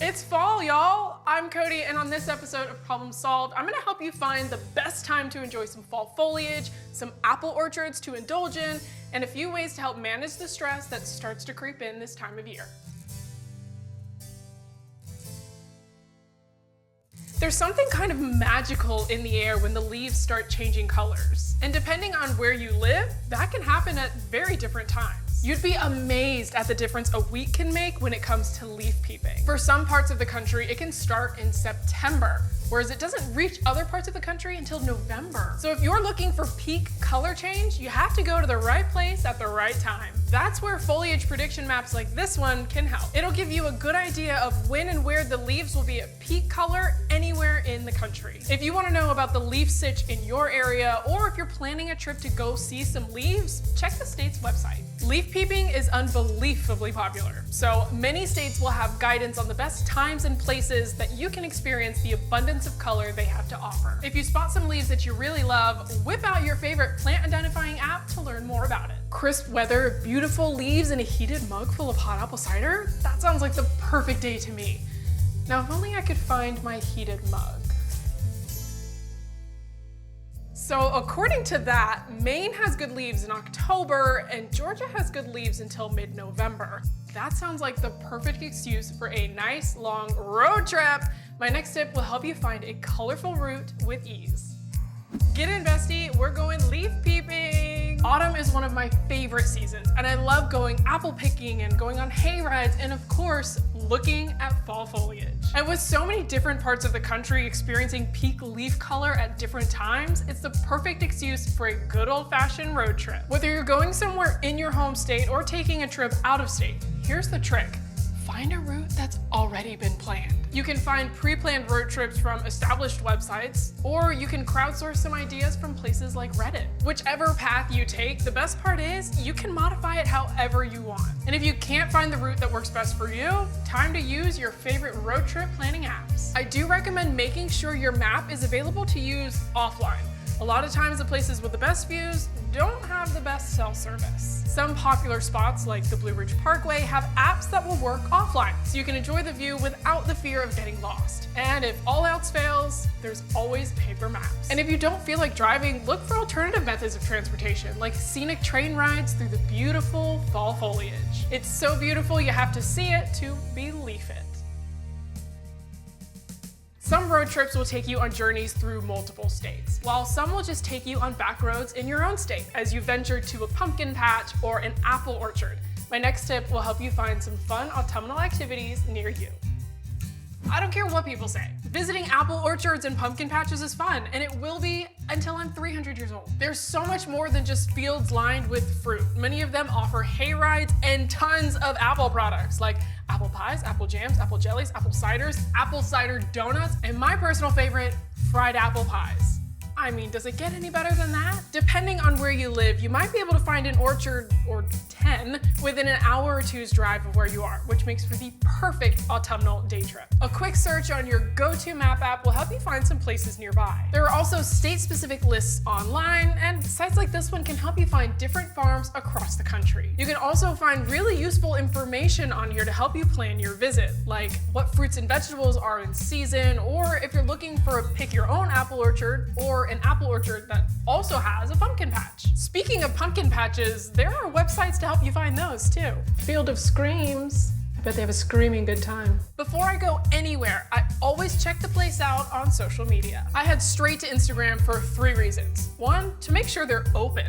It's fall, y'all! I'm Cody, and on this episode of Problem Solved, I'm gonna help you find the best time to enjoy some fall foliage, some apple orchards to indulge in, and a few ways to help manage the stress that starts to creep in this time of year. There's something kind of magical in the air when the leaves start changing colors. And depending on where you live, that can happen at very different times. You'd be amazed at the difference a week can make when it comes to leaf peeping. For some parts of the country, it can start in September, whereas it doesn't reach other parts of the country until November. So if you're looking for peak color change, you have to go to the right place at the right time. That's where foliage prediction maps like this one can help. It'll give you a good idea of when and where the leaves will be at peak color anywhere in the country. If you want to know about the leaf sitch in your area, or if you're planning a trip to go see some leaves, check the state's website. Leaf peeping is unbelievably popular, so many states will have guidance on the best times and places that you can experience the abundance of color they have to offer. If you spot some leaves that you really love, whip out your favorite plant identifying app to learn more about it. Crisp weather, beautiful leaves, and a heated mug full of hot apple cider? That sounds like the perfect day to me. Now, if only I could find my heated mug. So according to that, Maine has good leaves in October and Georgia has good leaves until mid-November. That sounds like the perfect excuse for a nice long road trip. My next tip will help you find a colorful route with ease. Get in, bestie, we're going leaf peeping. Autumn is one of my favorite seasons, and I love going apple picking and going on hay rides and, of course, looking at fall foliage. And with so many different parts of the country experiencing peak leaf color at different times, it's the perfect excuse for a good old-fashioned road trip. Whether you're going somewhere in your home state or taking a trip out of state, here's the trick. Find a route that's already been planned. You can find pre-planned road trips from established websites, or you can crowdsource some ideas from places like Reddit. Whichever path you take, the best part is you can modify it however you want. And if you can't find the route that works best for you, time to use your favorite road trip planning apps. I do recommend making sure your map is available to use offline. A lot of times the places with the best views don't have the best cell service. Some popular spots like the Blue Ridge Parkway have apps that will work offline, so you can enjoy the view without the fear of getting lost. And if all else fails, there's always paper maps. And if you don't feel like driving, look for alternative methods of transportation, like scenic train rides through the beautiful fall foliage. It's so beautiful you have to see it to believe it. Some road trips will take you on journeys through multiple states, while some will just take you on back roads in your own state as you venture to a pumpkin patch or an apple orchard. My next tip will help you find some fun autumnal activities near you. I don't care what people say. Visiting apple orchards and pumpkin patches is fun, and it will be until I'm 300 years old. There's so much more than just fields lined with fruit. Many of them offer hay rides and tons of apple products like apple pies, apple jams, apple jellies, apple ciders, apple cider donuts, and my personal favorite, fried apple pies. I mean, does it get any better than that? Depending on where you live, you might be able to find an orchard or 10 within an hour or two's drive of where you are, which makes for the perfect autumnal day trip. A quick search on your go-to map app will help you find some places nearby. There are also state-specific lists online, and sites like this one can help you find different farms across the country. You can also find really useful information on here to help you plan your visit, like what fruits and vegetables are in season, or if you're looking for a pick your own apple orchard, or an apple orchard that also has a pumpkin patch. Speaking of pumpkin patches, there are websites to help you find those too. Field of Screams. I bet they have a screaming good time. Before I go anywhere, I always check the place out on social media. I head straight to Instagram for 3 reasons. 1, to make sure they're open.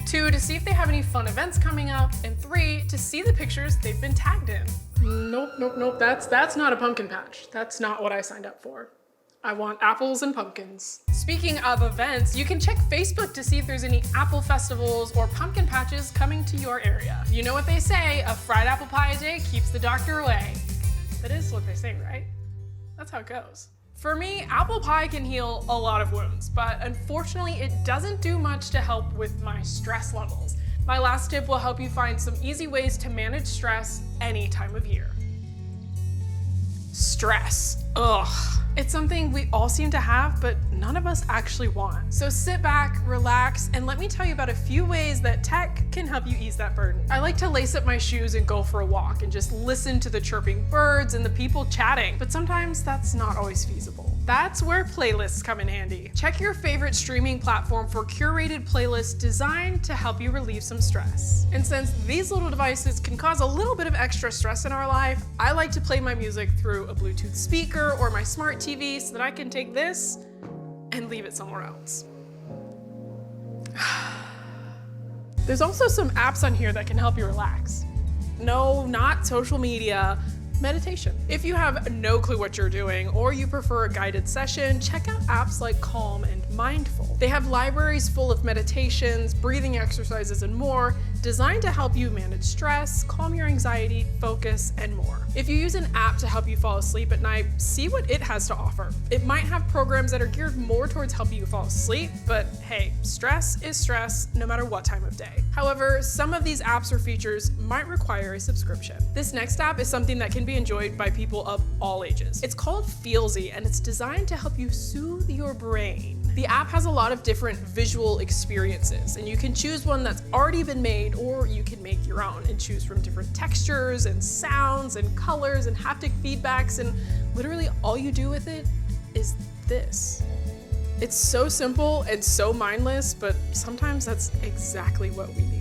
2, to see if they have any fun events coming up. And 3, to see the pictures they've been tagged in. Nope, that's not a pumpkin patch. That's not what I signed up for. I want apples and pumpkins. Speaking of events, you can check Facebook to see if there's any apple festivals or pumpkin patches coming to your area. You know what they say, a fried apple pie a day keeps the doctor away. That is what they say, right? That's how it goes. For me, apple pie can heal a lot of wounds, but unfortunately it doesn't do much to help with my stress levels. My last tip will help you find some easy ways to manage stress any time of year. Stress. Ugh. It's something we all seem to have, but none of us actually want. So sit back, relax, and let me tell you about a few ways that tech can help you ease that burden. I like to lace up my shoes and go for a walk and just listen to the chirping birds and the people chatting, but sometimes that's not always feasible. That's where playlists come in handy. Check your favorite streaming platform for curated playlists designed to help you relieve some stress. And since these little devices can cause a little bit of extra stress in our life, I like to play my music through a Bluetooth speaker or my smart TV so that I can take this and leave it somewhere else. There's also some apps on here that can help you relax. No, not social media. Meditation. If you have no clue what you're doing or you prefer a guided session, check out apps like Calm and Mindful. They have libraries full of meditations, breathing exercises, and more designed to help you manage stress, calm your anxiety, focus, and more. If you use an app to help you fall asleep at night, see what it has to offer. It might have programs that are geared more towards helping you fall asleep, but hey, stress is stress no matter what time of day. However, some of these apps or features might require a subscription. This next app is something that can be enjoyed by people of all ages. It's called Feelsy, and it's designed to help you soothe your brain. The app has a lot of different visual experiences, and you can choose one that's already been made, or you can make your own and choose from different textures and sounds and colors and haptic feedbacks, and literally all you do with it is this. It's so simple and so mindless, but sometimes that's exactly what we need.